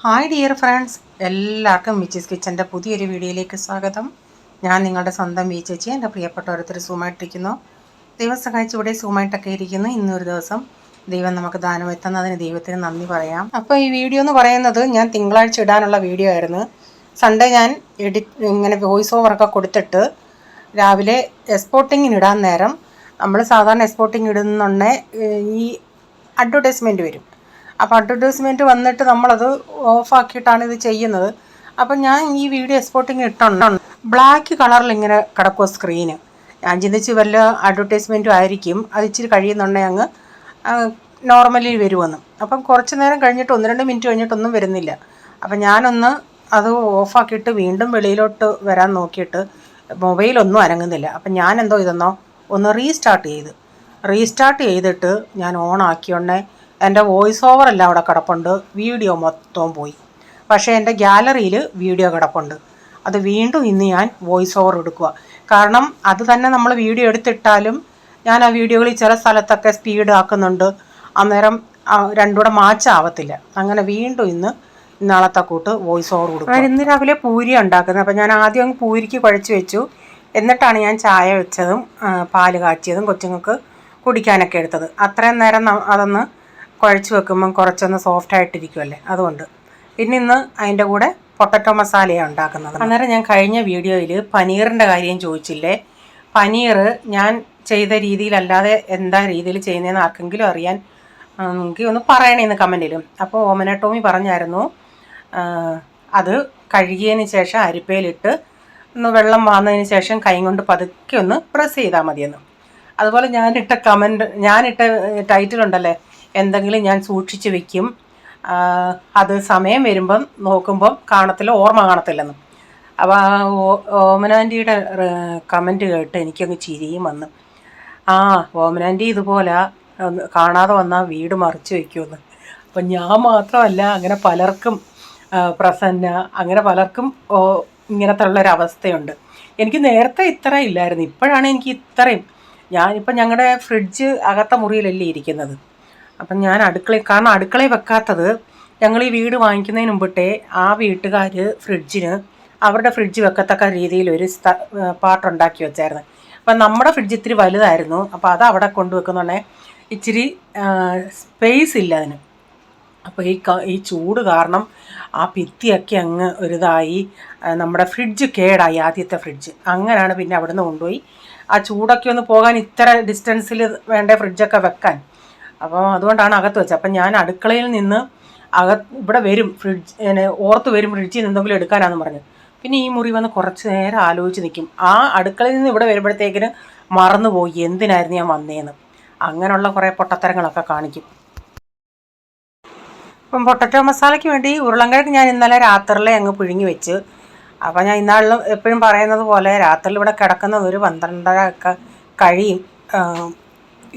Hi dear friends, എല്ലാവർക്കും മിച്ചിസ് കിച്ചൻ്റെ പുതിയൊരു വീഡിയോയിലേക്ക് സ്വാഗതം. ഞാൻ നിങ്ങളുടെ സ്വന്തം വി ചേച്ചി. എൻ്റെ പ്രിയപ്പെട്ട ഓരോരുത്തർ സൂമായിട്ടിരിക്കുന്നു. ദൈവം സഹായിച്ച് ഇവിടെ സൂമായിട്ടൊക്കെ ഇരിക്കുന്നു. ഇന്നൊരു ദിവസം ദൈവം നമുക്ക് ദാനം എത്തുന്നതിന് ദൈവത്തിന് നന്ദി പറയാം. അപ്പോൾ ഈ വീഡിയോ എന്ന് പറയുന്നത് ഞാൻ തിങ്കളാഴ്ച ഇടാനുള്ള വീഡിയോ ആയിരുന്നു. സൺഡേ ഞാൻ ഇങ്ങനെ വോയിസ് ഓവറൊക്കെ കൊടുത്തിട്ട് രാവിലെ എക്സ്പോർട്ടിങ്ങിന് ഇടാൻ നേരം നമ്മൾ സാധാരണ എക്സ്പോർട്ടിങ് ഇടുന്നുണ്ടേ ഈ അഡ്വർടൈസ്മെൻറ്റ് വരും. അപ്പോൾ അഡ്വർടൈസ്മെൻറ്റ് വന്നിട്ട് നമ്മളത് ഓഫാക്കിയിട്ടാണ് ഇത് ചെയ്യുന്നത്. അപ്പം ഞാൻ ഈ വീഡിയോ എക്സ്പോർട്ടിങ് ഇട്ടുണ്ട്. ബ്ലാക്ക് കളറിൽ ഇങ്ങനെ കിടക്കുക സ്ക്രീന്. ഞാൻ ചിന്തിച്ച് വല്ല അഡ്വർടൈസ്മെൻറ്റും ആയിരിക്കും, അത് ഇച്ചിരി കഴിയുന്നുണ്ടെങ്കിൽ അങ്ങ് നോർമലി വരുമെന്ന്. അപ്പം കുറച്ച് നേരം കഴിഞ്ഞിട്ട് 1-2 മിനിറ്റ് കഴിഞ്ഞിട്ടൊന്നും വരുന്നില്ല. അപ്പം ഞാനൊന്ന് അത് ഓഫാക്കിയിട്ട് വീണ്ടും വെളിയിലോട്ട് വരാൻ നോക്കിയിട്ട് മൊബൈലൊന്നും അനങ്ങുന്നില്ല. അപ്പം ഞാൻ എന്തോ ഇതെന്നോ ഒന്ന് റീസ്റ്റാർട്ട് ചെയ്തിട്ട് ഞാൻ ഓൺ ആക്കിയോണ്ടേ എൻ്റെ വോയിസ് ഓവറെല്ലാം അവിടെ കിടപ്പുണ്ട്, വീഡിയോ മൊത്തവും പോയി. പക്ഷേ എൻ്റെ ഗാലറിയിൽ വീഡിയോ കിടപ്പുണ്ട്. അത് വീണ്ടും ഇന്ന് ഞാൻ വോയിസ് ഓവർ എടുക്കുക. കാരണം അത് തന്നെ നമ്മൾ വീഡിയോ എടുത്തിട്ടാലും ഞാൻ ആ വീഡിയോകളിൽ ചില സ്ഥലത്തൊക്കെ സ്പീഡ് ആക്കുന്നുണ്ട്, അന്നേരം രണ്ടും കൂടെ മാച്ച് ആവത്തില്ല. അങ്ങനെ വീണ്ടും ഇന്നാളത്തെ കൂട്ട് വോയിസ് ഓവർ കൊടുക്കുക. ഇന്ന് രാവിലെ പൂരി ഉണ്ടാക്കുന്നത്. അപ്പം ഞാൻ ആദ്യം അങ്ങ് പൂരിക്ക് കുഴച്ച് വെച്ചു. എന്നിട്ടാണ് ഞാൻ ചായ വെച്ചതും പാല് കാച്ചിയതും കൊച്ചുങ്ങൾക്ക് കുടിക്കാനൊക്കെ എടുത്തത്. അത്രയും നേരം അതൊന്ന് കുഴച്ച് വെക്കുമ്പം കുറച്ചൊന്ന് സോഫ്റ്റായിട്ടിരിക്കുമല്ലേ, അതുകൊണ്ട്. പിന്നെ ഇന്ന് അതിൻ്റെ കൂടെ പൊട്ടറ്റോ മസാലയാണ് ഉണ്ടാക്കുന്നത്. അന്നേരം ഞാൻ കഴിഞ്ഞ വീഡിയോയിൽ പനീറിൻ്റെ കാര്യം ചോദിച്ചില്ലേ. പനീർ ഞാൻ ചെയ്ത രീതിയിലല്ലാതെ എന്താ രീതിയിൽ ചെയ്യുന്നതെന്ന് ആർക്കെങ്കിലും അറിയാൻ എനിക്ക് ഒന്ന് പറയണേന്ന് കമൻറ്റിലും. അപ്പോൾ ഓമന ടോമി പറഞ്ഞായിരുന്നു അത് കഴുകിയതിന് ശേഷം അരിപ്പയിലിട്ട് ഒന്ന് വെള്ളം വാർന്നതിന് ശേഷം കൈ കൊണ്ട് പതുക്കെ ഒന്ന് പ്രസ് ചെയ്താൽ മതിയെന്ന്. അതുപോലെ ഞാനിട്ട ടൈറ്റിലുണ്ടല്ലേ, എന്തെങ്കിലും ഞാൻ സൂക്ഷിച്ച് വെക്കും, അത് സമയം വരുമ്പം നോക്കുമ്പം ഓർമ്മ കാണത്തില്ലെന്ന്. അപ്പോൾ ഓമനാൻ്റിയുടെ കമൻറ്റ് കേട്ട് എനിക്കങ്ങ് ചിരിയും വന്ന്. ഓമനാൻ്റി ഇതുപോലെ കാണാതെ വന്നാൽ വീട് മറിച്ച് വയ്ക്കുമെന്ന്. അപ്പം ഞാൻ മാത്രമല്ല, അങ്ങനെ പലർക്കും പ്രസന്ന, അങ്ങനെ പലർക്കും ഇങ്ങനത്തെ ഉള്ളൊരവസ്ഥയുണ്ട്. എനിക്ക് നേരത്തെ ഇത്ര ഇല്ലായിരുന്നു, ഇപ്പോഴാണ് എനിക്ക് ഇത്രയും. ഞാനിപ്പം ഞങ്ങളുടെ ഫ്രിഡ്ജ് അകത്ത മുറിയിലല്ലേ ഇരിക്കുന്നത്. അപ്പം ഞാൻ കാരണം അടുക്കളയിൽ വെക്കാത്തത് ഞങ്ങൾ ഈ വീട് വാങ്ങിക്കുന്നതിന് മുമ്പിട്ടേ ആ വീട്ടുകാർ ഫ്രിഡ്ജിന് അവരുടെ ഫ്രിഡ്ജ് വെക്കത്തക്ക രീതിയിൽ ഒരു പാട്ടുണ്ടാക്കി വെച്ചായിരുന്നു. അപ്പം നമ്മുടെ ഫ്രിഡ്ജ് ഇത്തിരി വലുതായിരുന്നു. അപ്പോൾ അത് അവിടെ കൊണ്ടുവെക്കുന്നുണ്ടേ ഇച്ചിരി സ്പേസ് ഇല്ല അതിന്. അപ്പോൾ ഈ ചൂട് കാരണം ആ ഭിത്തിയൊക്കെ അങ്ങ് ഒരിതായി നമ്മുടെ ഫ്രിഡ്ജ് കേടായി, ആദ്യത്തെ ഫ്രിഡ്ജ്. അങ്ങനെയാണ് പിന്നെ അവിടെ നിന്ന് കൊണ്ടുപോയി ആ ചൂടൊക്കെ ഒന്ന് പോകാൻ ഇത്ര ഡിസ്റ്റൻസിൽ വേണ്ട ഫ്രിഡ്ജൊക്കെ വെക്കാൻ. അപ്പോൾ അതുകൊണ്ടാണ് അകത്ത് വെച്ചത്. അപ്പം ഞാൻ അടുക്കളയിൽ നിന്ന് ഇവിടെ വരും, ഓർത്ത് വരും ഫ്രിഡ്ജിൽ നിന്ന് എന്തെങ്കിലും എടുക്കാനാണെന്ന് പറഞ്ഞു. പിന്നെ ഈ മുറി വന്ന് കുറച്ച് നേരം ആലോചിച്ച് നിൽക്കും. ആ അടുക്കളയിൽ നിന്ന് ഇവിടെ വരുമ്പോഴത്തേക്കിന് മറന്നുപോയി എന്തിനായിരുന്നു ഞാൻ വന്നേന്ന്. അങ്ങനെയുള്ള കുറേ പൊട്ടത്തരങ്ങളൊക്കെ കാണിക്കും. ഇപ്പം പൊട്ടറ്റോ മസാലയ്ക്ക് വേണ്ടി ഉരുളൻകിഴങ്ങ് ഞാൻ ഇന്നലെ രാത്രിയിലെ അങ്ങ് പുഴുങ്ങി വെച്ച്. അപ്പോൾ ഞാൻ ഇന്നാളിലും എപ്പോഴും പറയുന്നത് പോലെ രാത്രിയിൽ ഇവിടെ കിടക്കുന്നത് ഒരു 12:30 ഒക്കെ കഴിയും.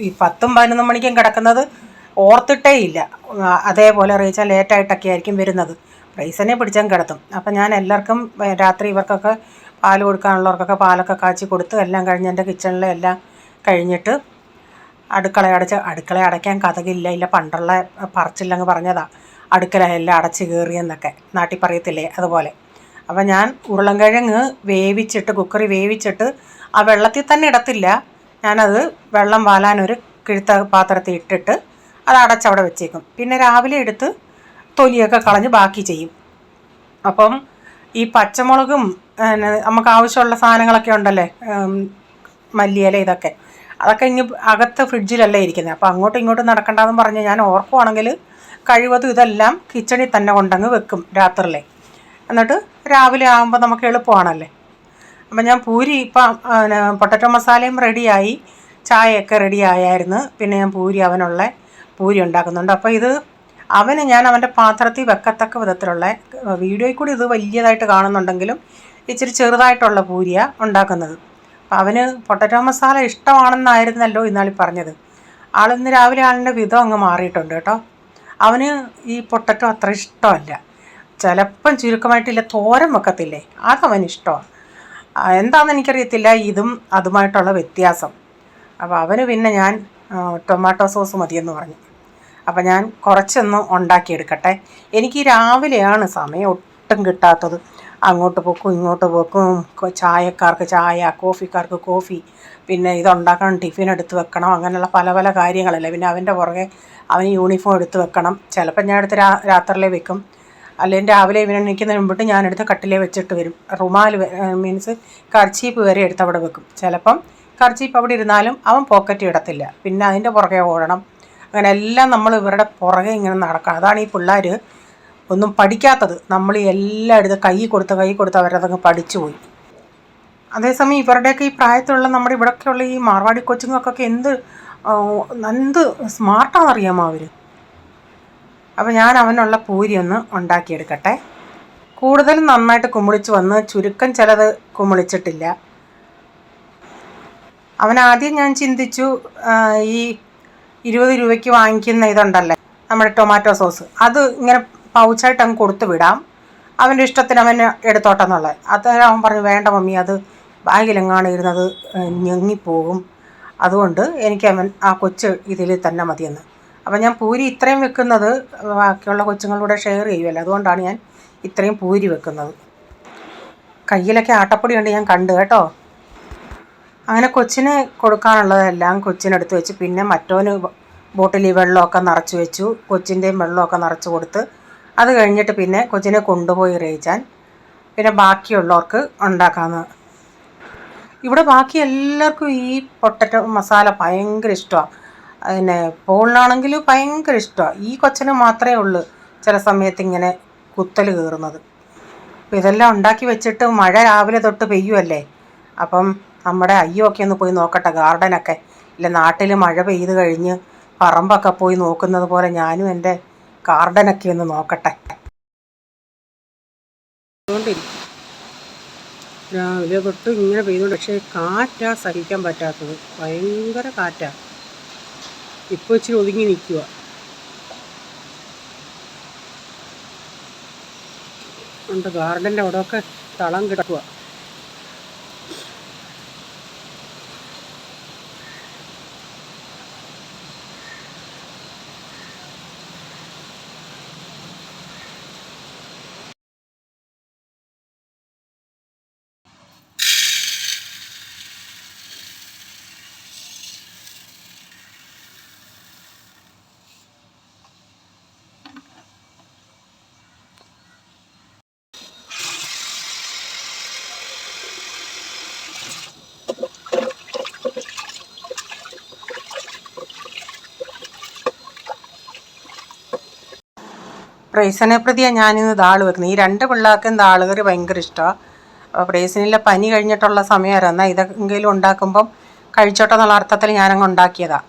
ഈ 10-11 മണിക്കും കിടക്കുന്നത് ഓർത്തിട്ടേ ഇല്ല. അതേപോലെ റീച്ചാൽ ലേറ്റായിട്ടൊക്കെ ആയിരിക്കും വരുന്നത്. റൈസനെ പിടിച്ചാൽ കിടത്തും. അപ്പം ഞാൻ എല്ലാവർക്കും രാത്രി ഇവർക്കൊക്കെ പാൽ കൊടുക്കാനുള്ളവർക്കൊക്കെ പാലൊക്കെ കാച്ചി കൊടുത്ത് എല്ലാം കഴിഞ്ഞ് എൻ്റെ കിച്ചണിലെ എല്ലാം കഴിഞ്ഞിട്ട് അടുക്കള അടയ്ക്കാൻ കഥകില്ല പണ്ടുള്ള പറച്ചില്ലങ്ങ് പറഞ്ഞതാ, അടുക്കള എല്ലാം അടച്ച് കയറിയെന്നൊക്കെ നാട്ടിൽ പറയത്തില്ലേ, അതുപോലെ. അപ്പം ഞാൻ ഉരുളൻകിഴങ്ങ് കുക്കറി വേവിച്ചിട്ട് ആ വെള്ളത്തിൽ തന്നെ ഇടത്തില്ല, ഞാനത് വെള്ളം വാലാനൊരു കിഴുത്ത പാത്രത്തിൽ ഇട്ടിട്ട് അത് അടച്ചവിടെ വെച്ചേക്കും. പിന്നെ രാവിലെ എടുത്ത് തൊലിയൊക്കെ കളഞ്ഞ് ബാക്കി ചെയ്യും. അപ്പം ഈ പച്ചമുളകും നമുക്ക് ആവശ്യമുള്ള സാധനങ്ങളൊക്കെ ഉണ്ടല്ലേ, മല്ലിയില, അതൊക്കെ ഇങ്ങ് അകത്ത് ഫ്രിഡ്ജിലല്ലേ ഇരിക്കുന്നത്. അപ്പോൾ അങ്ങോട്ടും ഇങ്ങോട്ടും നടക്കണ്ടെന്ന് പറഞ്ഞ് ഞാൻ ഓർക്കുവാണെങ്കിൽ കഴിവതും ഇതെല്ലാം കിച്ചണിൽ തന്നെ കൊണ്ടങ്ങ് വെക്കും രാത്രിയിലെ. എന്നിട്ട് രാവിലെ ആകുമ്പോൾ നമുക്ക് എളുപ്പമാണല്ലേ. അപ്പം ഞാൻ പൂരി ഇപ്പം പൊട്ടറ്റോ മസാലയും റെഡിയായി, ചായയൊക്കെ റെഡി ആയായിരുന്നു. പിന്നെ ഞാൻ അവനുള്ള പൂരി ഉണ്ടാക്കുന്നുണ്ട്. അപ്പോൾ ഇത് ഞാൻ അവൻ്റെ പാത്രത്തിൽ വെക്കത്തക്ക വിധത്തിലുള്ള, വീഡിയോയിൽ കൂടി ഇത് വലിയതായിട്ട് കാണുന്നുണ്ടെങ്കിലും ഇച്ചിരി ചെറുതായിട്ടുള്ള പൂരിയാണ് ഉണ്ടാക്കുന്നത്. അപ്പം അവന് പൊട്ടറ്റോ മസാല ഇഷ്ടമാണെന്നായിരുന്നല്ലോ ഇന്നാളി പറഞ്ഞത്. ആളിന്ന് രാവിലെ ആളിൻ്റെ വിധം അങ്ങ് മാറിയിട്ടുണ്ട് കേട്ടോ. അവന് ഈ പൊട്ടറ്റോ അത്ര ഇഷ്ടമല്ല. ചിലപ്പം ചുരുക്കമായിട്ടില്ല തോരൻ വെക്കത്തില്ലേ, അതവന് ഇഷ്ടമാണ്. എന്താണെന്ന് എനിക്കറിയത്തില്ല ഇതും അതുമായിട്ടുള്ള വ്യത്യാസം. അപ്പോൾ അവന് പിന്നെ ഞാൻ ടൊമാറ്റോ സോസ് മതിയെന്ന് പറഞ്ഞു. അപ്പം ഞാൻ കുറച്ചൊന്ന് ഉണ്ടാക്കിയെടുക്കട്ടെ. എനിക്ക് രാവിലെയാണ് സമയം ഒട്ടും കിട്ടാത്തത്. അങ്ങോട്ട് പോക്കും ഇങ്ങോട്ട് പോക്കും, ചായക്കാർക്ക് ചായ, കോഫിക്കാർക്ക് കോഫി, പിന്നെ ഇതുണ്ടാക്കണം, ടിഫിൻ എടുത്ത് വെക്കണം, അങ്ങനെയുള്ള പല പല കാര്യങ്ങളല്ലേ. പിന്നെ അവൻ്റെ പുറകെ അവന് യൂണിഫോം എടുത്ത് വെക്കണം. ചിലപ്പോൾ ഞാൻ എടുത്ത് രാത്രിയിലേ വെക്കും, അല്ലെങ്കിൽ രാവിലെ ഇവൻ എണീക്കുന്നതിന് മുമ്പിട്ട് ഞാനെടുത്ത് കട്ടിലേ വെച്ചിട്ട് വരും. റുമാൽ മീൻസ് കർച്ചീപ്പ് വരെ എടുത്ത് അവിടെ വെക്കും. ചിലപ്പം കർച്ചീപ്പ് അവിടെ ഇരുന്നാലും അവൻ പോക്കറ്റ് ഇടത്തില്ല, പിന്നെ അതിൻ്റെ പുറകെ ഓടണം. അങ്ങനെ എല്ലാം നമ്മൾ ഇവരുടെ പുറകെ ഇങ്ങനെ നടക്കണം. അതാണ് ഈ പിള്ളേർ ഒന്നും പഠിക്കാത്തത്. നമ്മൾ എല്ലാം എടുത്ത് കൈ കൊടുത്ത് അവരതങ്ങ് പഠിച്ചു പോയി. അതേസമയം ഇവരുടെയൊക്കെ ഈ പ്രായത്തിലുള്ള നമ്മുടെ ഇവിടെയൊക്കെയുള്ള ഈ മാർവാടി കൊച്ചുങ്ങൾക്കൊക്കെ എന്ത് സ്മാർട്ടാണെന്നറിയാമോ അവർ. അപ്പോൾ ഞാൻ അവനുള്ള പൂരി ഒന്ന് ഉണ്ടാക്കിയെടുക്കട്ടെ. കൂടുതലും നന്നായിട്ട് കുമിളിച്ച് വന്ന്, ചുരുക്കം ചിലത് കുമിളിച്ചിട്ടില്ല. അവനാദ്യം ഞാൻ ചിന്തിച്ചു, ഈ 20 രൂപയ്ക്ക് വാങ്ങിക്കുന്ന ഇതുണ്ടല്ലേ നമ്മുടെ ടൊമാറ്റോ സോസ്, അത് ഇങ്ങനെ പൗച്ചായിട്ട് അങ്ങ് കൊടുത്തു വിടാം, അവൻ്റെ ഇഷ്ടത്തിന് അവന് എടുത്തോട്ടെന്നുള്ളത്. അന്നേരം അവൻ പറഞ്ഞു, വേണ്ട മമ്മി, അത് ബാഗിലെങ്ങാണ് ഇരുന്നത് ഞെങ്ങിപ്പോകും, അതുകൊണ്ട് എനിക്ക് ആ കൊച്ച് ഇതിൽ തന്നെ മതിയെന്ന്. അപ്പം ഞാൻ പൂരി ഇത്രയും വെക്കുന്നത് ബാക്കിയുള്ള കൊച്ചുങ്ങളുടെ ഷെയർ ചെയ്യുമല്ലോ, അതുകൊണ്ടാണ് ഞാൻ ഇത്രയും പൂരി വെക്കുന്നത്. കയ്യിലൊക്കെ ആട്ടപ്പൊടി ഉണ്ട്, ഞാൻ കണ്ടു കേട്ടോ. അങ്ങനെ കൊച്ചിന് കൊടുക്കാനുള്ളതെല്ലാം കൊച്ചിനെടുത്ത് വെച്ച്, പിന്നെ മറ്റോന് ബോട്ടിലിൽ വെള്ളമൊക്കെ നിറച്ച് വെച്ചു, കൊച്ചിൻ്റെയും വെള്ളമൊക്കെ നിറച്ച് കൊടുത്ത്, അത് കഴിഞ്ഞിട്ട് പിന്നെ കൊച്ചിനെ കൊണ്ടുപോയി റേച്ചാൻ, പിന്നെ ബാക്കിയുള്ളവർക്ക് ഉണ്ടാക്കാമെന്ന്. ഇവിടെ ബാക്കി എല്ലാവർക്കും ഈ പൊട്ടറ്റോ മസാല ഭയങ്കര ഇഷ്ടമാണ്. പിന്നെ പോളിനാണെങ്കിൽ ഭയങ്കര ഇഷ്ടമാണ്. ഈ കൊച്ചിന് മാത്രമേ ഉള്ളൂ ചില സമയത്ത് ഇങ്ങനെ കുത്തൽ കയറുന്നത്. അപ്പോൾ ഇതെല്ലാം ഉണ്ടാക്കി വെച്ചിട്ട് മഴ രാവിലെ തൊട്ട് പെയ്യുമല്ലേ, അപ്പം നമ്മുടെ അയ്യൊക്കെ ഒന്ന് പോയി നോക്കട്ടെ ഗാർഡനൊക്കെ. ഇല്ല, നാട്ടിൽ മഴ പെയ്ത് കഴിഞ്ഞ് പറമ്പൊക്കെ പോയി നോക്കുന്നത് പോലെ ഞാനും എൻ്റെ ഗാർഡനൊക്കെ ഒന്ന് നോക്കട്ടെ. അതുകൊണ്ടിരിക്കും രാവിലെ തൊട്ട് ഇങ്ങനെ പെയ്തുകൊണ്ട്, പക്ഷേ കാറ്റാ സഹിക്കാൻ പറ്റാത്തത്, ഭയങ്കര കാറ്റാ. ഇപ്പോൾ ഇച്ചിരി ഒതുങ്ങി നിൽക്കുക. ഉണ്ട് ഗാർഡൻ്റെ അവിടെയൊക്കെ തളം കിടക്കുക. പ്രൈസനെ പ്രതിയാണ് ഞാനിന്ന് ദാള് വെക്കുന്നത്. ഈ 2 പിള്ളേർക്കും ദാള് കറി ഭയങ്കര ഇഷ്ടമാണ്. അപ്പോൾ പ്രൈസനിലെ പനി കഴിഞ്ഞിട്ടുള്ള സമയമായിരുന്നു, എന്നാൽ ഇതെങ്കിലും ഉണ്ടാക്കുമ്പം കഴിച്ചോട്ടെ എന്നുള്ള അർത്ഥത്തിൽ ഞാനങ്ങ് ഉണ്ടാക്കിയതാണ്.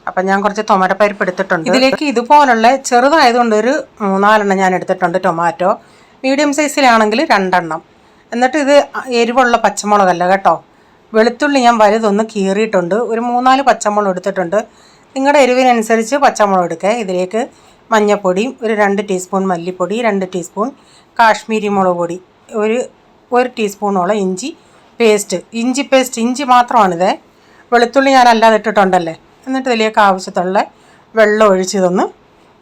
അപ്പം ഞാൻ കുറച്ച് ടൊമാറ്റോപ്പരിപ്പ് എടുത്തിട്ടുണ്ട്. ഇതിലേക്ക് ഇതുപോലുള്ള ചെറുതായതുകൊണ്ട് ഒരു 3-4 ഞാൻ എടുത്തിട്ടുണ്ട് ടൊമാറ്റോ. മീഡിയം സൈസിലാണെങ്കിൽ 2. എന്നിട്ട് ഇത് എരിവുള്ള പച്ചമുളകല്ല കേട്ടോ, വെളുത്തുള്ളി ഞാൻ വലുതൊന്ന് കീറിയിട്ടുണ്ട്. ഒരു 3-4 പച്ചമുളക് എടുത്തിട്ടുണ്ട്. നിങ്ങളുടെ എരിവിനനുസരിച്ച് പച്ചമുളക് എടുക്കുക. ഇതിലേക്ക് മഞ്ഞൾപ്പൊടിയും ഒരു 2 ടീസ്പൂൺ മല്ലിപ്പൊടി, 2 ടീസ്പൂൺ കാശ്മീരി മുളക് പൊടി, ഒരു ടീസ്പൂണോളം ഇഞ്ചി പേസ്റ്റ്. ഇഞ്ചി മാത്രമാണിത്, വെളുത്തുള്ളി ഞാൻ അല്ലാതെ ഇട്ടിട്ടുണ്ടല്ലേ. എന്നിട്ട് ഇതിലേക്ക് ആവശ്യത്തിനുള്ള വെള്ളം ഒഴിച്ചിതൊന്ന്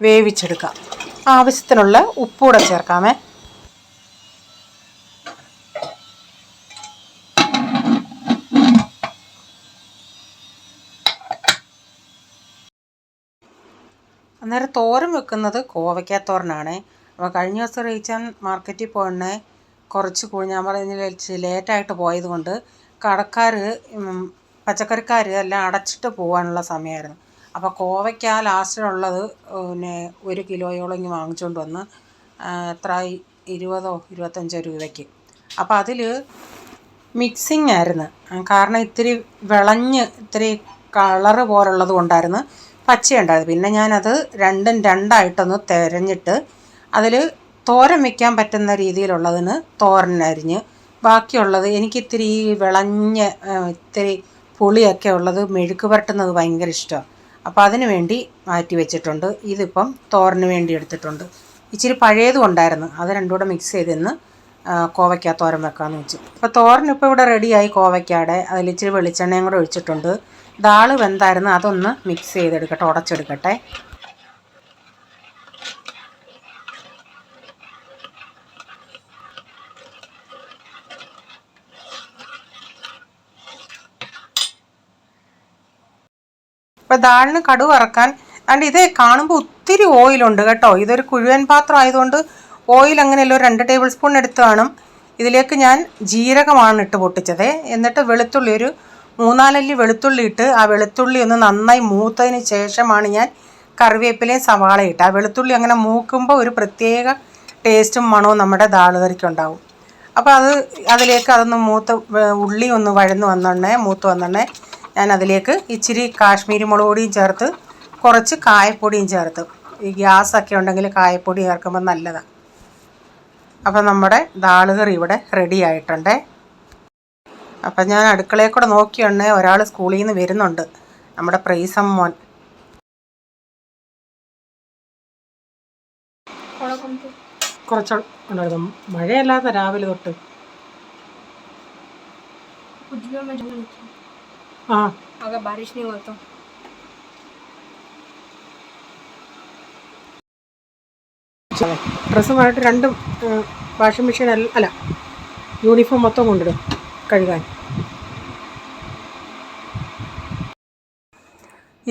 വേവിച്ചെടുക്കാം. ആവശ്യത്തിനുള്ള ഉപ്പൂടെ ചേർക്കാമേ. അന്നേരം തോരൻ വെക്കുന്നത് കോവയ്ക്കാത്തോരനാണ്. അപ്പോൾ കഴിഞ്ഞ ദിവസം റീച്ചാൻ മാർക്കറ്റിൽ പോകണേ കുറച്ച് ഞാൻ പറഞ്ഞ ലേറ്റായിട്ട് പോയത് കൊണ്ട് കടക്കാർ പച്ചക്കറിക്കാർ എല്ലാം അടച്ചിട്ട് പോകാനുള്ള സമയമായിരുന്നു. അപ്പോൾ കോവയ്ക്ക ലാസ്റ്റിലുള്ളത് പിന്നെ 1 കിലോയോളം ഇങ്ങ് വാങ്ങിച്ചുകൊണ്ട് വന്ന്, എത്ര 20-25 രൂപയ്ക്ക്. അപ്പോൾ അതിൽ മിക്സിങ് ആയിരുന്നു, കാരണം ഇത്തിരി വിളഞ്ഞ് ഇത്തിരി കളറ് പോലുള്ളത് കൊണ്ടായിരുന്നു പച്ചയുണ്ടായത്. പിന്നെ ഞാനത് 2-2 തിരഞ്ഞിട്ട് അതിൽ തോരൻ വയ്ക്കാൻ പറ്റുന്ന രീതിയിലുള്ളതിന് തോരനരിഞ്ഞ്, ബാക്കിയുള്ളത് എനിക്കിത്തിരി വിളഞ്ഞ് ഇത്തിരി പുളിയൊക്കെ ഉള്ളത് മെഴുക്ക് പുരട്ടുന്നത് ഭയങ്കര ഇഷ്ടമാണ്. അപ്പോൾ അതിന് വേണ്ടി മാറ്റി വെച്ചിട്ടുണ്ട്. ഇതിപ്പം തോരന് വേണ്ടി എടുത്തിട്ടുണ്ട്. ഇച്ചിരി പഴയതും ഉണ്ടായിരുന്നു, അത് രണ്ടും കൂടെ മിക്സ് ചെയ്തിന്ന് കോവയ്ക്ക തോരൻ വെക്കാമെന്ന് വെച്ചു. അപ്പോൾ തോരനിപ്പോൾ ഇവിടെ റെഡിയായി കോവയ്ക്കാടെ. അതിലിച്ചിരി വെളിച്ചെണ്ണയും കൂടെ ഒഴിച്ചിട്ടുണ്ട്. ദാള് വെന്തായിരുന്നു, അതൊന്ന് മിക്സ് ചെയ്തെടുക്കട്ടെ, ഉടച്ചെടുക്കട്ടെ. അപ്പോൾ ദാളിന് കടുക് വറക്കാൻ അതുകൊണ്ട് ഇത് കാണുമ്പോൾ ഒത്തിരി ഓയിലുണ്ട് കേട്ടോ. ഇതൊരു കുഴുവൻ പാത്രം ആയതുകൊണ്ട് ഓയിൽ അങ്ങനെയല്ലോ 2 ടേബിൾ സ്പൂൺ എടുത്ത് കാണും. ഇതിലേക്ക് ഞാൻ ജീരകമാണ് ഇട്ട് പൊട്ടിച്ചത്. എന്നിട്ട് വെളുത്തുള്ളി ഒരു 3-4 അല്ലി വെളുത്തുള്ളി ഇട്ട് ആ വെളുത്തുള്ളി ഒന്ന് നന്നായി മൂത്തതിന് ശേഷമാണ് ഞാൻ കറിവേപ്പിലയും സവാളയും ഇട്ട്. ആ വെളുത്തുള്ളി അങ്ങനെ മൂക്കുമ്പോൾ ഒരു പ്രത്യേക ടേസ്റ്റും മണവും നമ്മുടെ ദാൾ കറിക്കുണ്ടാവും. അപ്പോൾ അതിലേക്ക് അതൊന്ന് ഉള്ളി ഒന്ന് മൂത്ത് വന്നോണ്ടേ ഞാൻ അതിലേക്ക് ഇച്ചിരി കാശ്മീരി മുളക് പൊടിയും ചേർത്ത് കുറച്ച് കായപ്പൊടിയും ചേർത്ത്. ഈ ഗ്യാസൊക്കെ ഉണ്ടെങ്കിൽ കായപ്പൊടി ചേർക്കുമ്പോൾ നല്ലതാണ്. അപ്പോൾ നമ്മുടെ ദാൾ കറി ഇവിടെ റെഡി ആയിട്ടുണ്ട്. അപ്പം ഞാൻ അടുക്കളയിൽ കൂടെ നോക്കിയുണ്ടേ ഒരാൾ സ്കൂളിൽ നിന്ന് വരുന്നുണ്ട്, നമ്മുടെ പ്രൈസം മോൻ. കുറച്ചുണ്ടായിരുന്നു മഴയല്ലാതെ രാവിലെ തൊട്ട്. ആ ഡ്രസ്സുമായിട്ട് രണ്ടും വാഷിംഗ് മെഷീൻ അല്ല യൂണിഫോം മൊത്തം കൊണ്ടിടും കഴുകാൻ.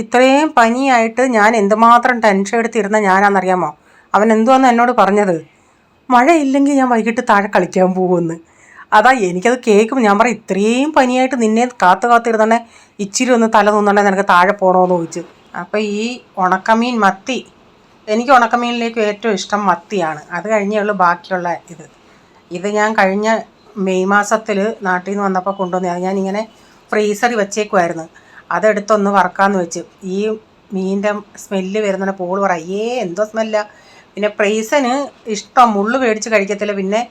ഇത്രയും പനിയായിട്ട് ഞാൻ എന്തുമാത്രം ടെൻഷൻ എടുത്തിരുന്ന ഞാനാണെന്നറിയാമോ? അവൻ എന്തുവാന്ന് എന്നോട് പറഞ്ഞത്, മഴയില്ലെങ്കിൽ ഞാൻ വൈകിട്ട് താഴെ കളിക്കാൻ പോകുമെന്ന്. അതാ എനിക്കത് കേൾക്കുമ്പോൾ ഞാൻ പറയും, ഇത്രയും പനിയായിട്ട് നിന്നെ കാത്തിരുന്നേ ഇച്ചിരി ഒന്ന് തല നിന്നുണ്ടെങ്കിൽ നിനക്ക് താഴെ പോകണമെന്ന് ചോദിച്ചു. അപ്പോൾ ഈ ഉണക്കമീൻ മത്തി, എനിക്ക് ഉണക്കമീനിലേക്ക് ഏറ്റവും ഇഷ്ടം മത്തിയാണ്. അത് കഴിഞ്ഞേ ഉള്ളൂ ബാക്കിയുള്ള ഇത് ഞാൻ കഴിഞ്ഞ മെയ് മാസത്തിൽ നാട്ടിൽ നിന്ന് വന്നപ്പോൾ കൊണ്ടുവന്നത്. ഞാനിങ്ങനെ ഫ്രീസറിൽ വെച്ചേക്കുമായിരുന്നു. അതെടുത്തൊന്ന് വറക്കാമെന്ന് വെച്ച്. ഈ മീനിൻ്റെ സ്മെല്ല് വരുന്ന പോൾ പറയേ എന്തോ സ്മെല്ല. പിന്നെ പ്രൈസന് ഇഷ്ടം മുള്ളു മേടിച്ച് കഴിക്കത്തില്ല. പിന്നെ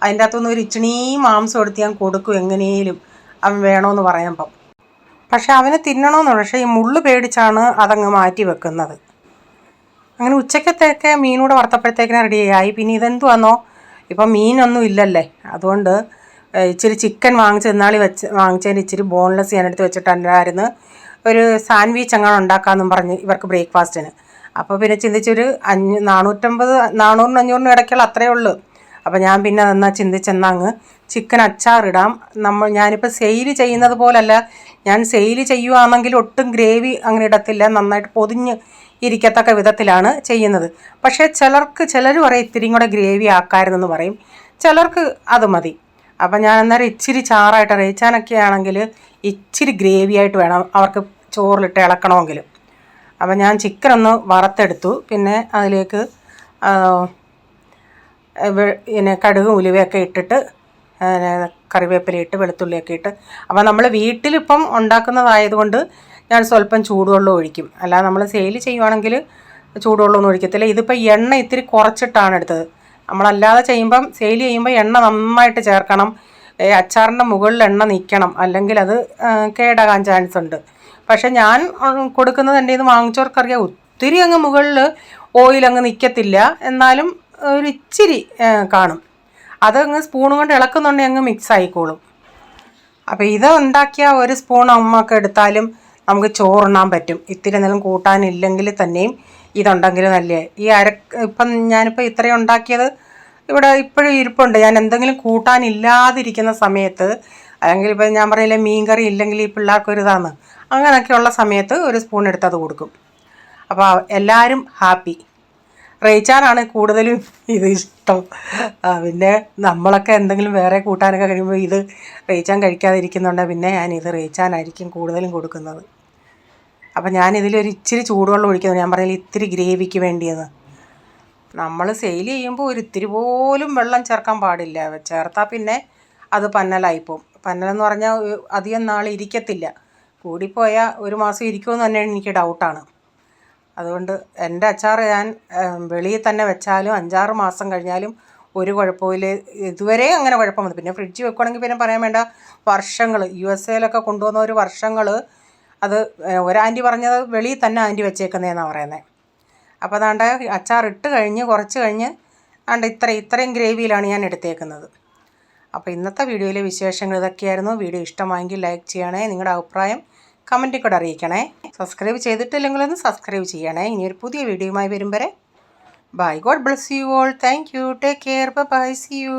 അതിൻ്റെ അകത്തുനിന്ന് ഒരു ഇച്ചിണീ മാംസം എടുത്ത് ഞാൻ കൊടുക്കും എങ്ങനെയും അവൻ വേണമെന്ന് പറയുമ്പം. പക്ഷെ അവന് തിന്നണമെന്നുള്ളൂ. പക്ഷേ ഈ മുള്ളു പേടിച്ചാണ് അതങ്ങ് മാറ്റി വെക്കുന്നത്. അങ്ങനെ ഉച്ചക്കത്തേക്ക് മീനൂടെ വറുത്തപ്പോഴത്തേക്കിനെ റെഡിയായി. പിന്നെ ഇതെന്തുവാന്നോ, ഇപ്പം മീനൊന്നും ഇല്ലല്ലേ, അതുകൊണ്ട് ഇച്ചിരി ചിക്കൻ വാങ്ങിച്ചതിന് ഇച്ചിരി ബോൺലെസ് ഞാനെടുത്ത് വെച്ചിട്ടുണ്ടായിരുന്നു. ഒരു സാൻഡ്വിച്ച് അങ്ങനെ ഉണ്ടാക്കാമെന്നും പറഞ്ഞ് ഇവർക്ക് ബ്രേക്ക്ഫാസ്റ്റിന്. അപ്പോൾ പിന്നെ ചിന്തിച്ചൊരു 400-500 ഇടയ്ക്കുള്ള അത്രയേ ഉള്ളൂ. അപ്പോൾ ഞാൻ പിന്നെ ചിന്തിച്ചെന്നങ്ങ് ചിക്കൻ അച്ചാറിടാം. ഞാനിപ്പോൾ സെയിൽ ചെയ്യുന്നത് പോലല്ല, ഞാൻ സെയിൽ ചെയ്യുകയാണെങ്കിൽ ഒട്ടും ഗ്രേവി അങ്ങനെ ഇടത്തില്ല, നന്നായിട്ട് പൊതിഞ്ഞ് ഇരിക്കത്തക്ക വിധത്തിലാണ് ചെയ്യുന്നത്. പക്ഷേ ചിലർ പറയും ഇത്തിരിയും കൂടെ ഗ്രേവി ആക്കാമായിരുന്നെന്ന് പറയും, ചിലർക്ക് അത് മതി. അപ്പം ഞാൻ അന്നേരം ഇച്ചിരി ചാറായിട്ട് റേച്ചാനൊക്കെ ആണെങ്കിൽ ഇച്ചിരി ഗ്രേവി ആയിട്ട് വേണം അവർക്ക് ചോറിലിട്ട് ഇളക്കണമെങ്കിൽ. അപ്പം ഞാൻ ചിക്കൻ ഒന്ന് വറുത്തെടുത്തു. പിന്നെ അതിലേക്ക് പിന്നെ കടുകും ഉലുവയൊക്കെ ഇട്ടിട്ട് കറിവേപ്പിലയിട്ട് വെളുത്തുള്ളിയൊക്കെ ഇട്ട്. അപ്പോൾ നമ്മൾ വീട്ടിലിപ്പം ഉണ്ടാക്കുന്നതായതുകൊണ്ട് ഞാൻ സ്വല്പം ചൂടുവെള്ളം ഒഴിക്കും. അല്ലാതെ നമ്മൾ സെയിൽ ചെയ്യുവാണെങ്കിൽ ചൂടുവെള്ളമൊന്നും ഒഴിക്കത്തില്ല. ഇതിപ്പോൾ എണ്ണ ഇത്തിരി കുറച്ചിട്ടാണ് എടുത്തത്. നമ്മളല്ലാതെ സെയിൽ ചെയ്യുമ്പോൾ എണ്ണ നന്നായിട്ട് ചേർക്കണം. അച്ചാറിൻ്റെ മുകളിൽ എണ്ണ നിൽക്കണം, അല്ലെങ്കിൽ അത് കേടാകാൻ ചാൻസ് ഉണ്ട്. പക്ഷെ ഞാൻ കൊടുക്കുന്നത് എൻ്റെ ഇത് വാങ്ങിച്ചവർക്കറിയാം, ഒത്തിരി അങ്ങ് മുകളിൽ ഓയിൽ അങ്ങ് നിൽക്കത്തില്ല, എന്നാലും ഒരു ഇച്ചിരി കാണും. അതങ്ങ് സ്പൂൺ കൊണ്ട് ഇളക്കുന്നുണ്ടെങ്കിൽ അങ്ങ് മിക്സ് ആയിക്കോളും. അപ്പോൾ ഇത് ഉണ്ടാക്കിയ ഒരു സ്പൂൺ അമ്മക്ക് എടുത്താലും നമുക്ക് ചോറുണ്ണാൻ പറ്റും. ഇത്തിരി എന്തെങ്കിലും കൂട്ടാനില്ലെങ്കിൽ തന്നെയും ഇതുണ്ടെങ്കിൽ നല്ലേ. ഇപ്പം ഞാനിപ്പോൾ ഇത്രയും ഉണ്ടാക്കിയത് ഇവിടെ ഇപ്പോഴും ഇരിപ്പുണ്ട്. ഞാൻ എന്തെങ്കിലും കൂട്ടാനില്ലാതിരിക്കുന്ന സമയത്ത്, അല്ലെങ്കിൽ ഇപ്പം ഞാൻ പറയില്ലേ മീൻകറി ഇല്ലെങ്കിൽ ഈ പിള്ളേർക്കൊരിതാന്ന്, അങ്ങനെയൊക്കെയുള്ള സമയത്ത് ഒരു സ്പൂൺ എടുത്തത് കൊടുക്കും. അപ്പോൾ എല്ലാവരും ഹാപ്പി. റേച്ചാനാണ് കൂടുതലും ഇത് ഇഷ്ടം. പിന്നെ നമ്മളൊക്കെ എന്തെങ്കിലും വേറെ കൂട്ടാനൊക്കെ കഴിയുമ്പോൾ ഇത് റേച്ചാൻ കഴിക്കാതിരിക്കുന്നുണ്ട്, പിന്നെ ഞാനിത് റേച്ചാനായിരിക്കും കൂടുതലും കൊടുക്കുന്നത്. അപ്പം ഞാനിതിലൊരു ഇച്ചിരി ചൂടുവെള്ളം ഒഴിക്കുന്നത്, ഞാൻ പറയില്ല ഇത്തിരി ഗ്രേവിക്ക് വേണ്ടിയെന്ന്. നമ്മൾ സെയിൽ ചെയ്യുമ്പോൾ ഒരു ഇത്തിരി പോലും വെള്ളം ചേർക്കാൻ പാടില്ല. ചേർത്താൽ പിന്നെ അത് പന്നലായിപ്പോവും. പന്നലെന്ന് പറഞ്ഞാൽ അധികം നാൾ ഇരിക്കത്തില്ല. കൂടിപ്പോയാൽ 1 മാസം ഇരിക്കുമെന്ന് തന്നെ എനിക്ക് ഡൗട്ടാണ്. അതുകൊണ്ട് എൻ്റെ അച്ചാർ ഞാൻ വെളിയിൽ തന്നെ വെച്ചാലും 5-6 മാസം കഴിഞ്ഞാലും ഒരു കുഴപ്പമില്ല. ഇതുവരെ അങ്ങനെ കുഴപ്പം വന്നു. പിന്നെ ഫ്രിഡ്ജ് വെക്കുകയാണെങ്കിൽ പിന്നെ പറയാൻ വേണ്ട, വർഷങ്ങൾ USA കൊണ്ടുവന്ന വർഷങ്ങൾ. അത് ഒരാൻറ്റി പറഞ്ഞത് വെളിയിൽ തന്നെ ആൻറ്റി വെച്ചേക്കുന്നതെന്നാണ് പറയുന്നത്. അപ്പോൾ അതാണ്ട് അച്ചാർ ഇട്ട് കഴിഞ്ഞ് കുറച്ച് കഴിഞ്ഞ് ഇത്രയും ഗ്രേവിയിലാണ് ഞാൻ എടുത്തേക്കുന്നത്. അപ്പോൾ ഇന്നത്തെ വീഡിയോയിലെ വിശേഷങ്ങൾ ഇതൊക്കെയായിരുന്നു. വീഡിയോ ഇഷ്ടമായെങ്കിൽ ലൈക്ക് ചെയ്യണേ, നിങ്ങളുടെ അഭിപ്രായം കമൻറ്റിൽ കൂടെ അറിയിക്കണേ. സബ്സ്ക്രൈബ് ചെയ്തിട്ടില്ലെങ്കിലൊന്ന് സബ്സ്ക്രൈബ് ചെയ്യണേ. ഇനിയൊരു പുതിയ വീഡിയോയുമായി വരും വരെ bye. God bless you all. Thank you. Take care. Bye. See U.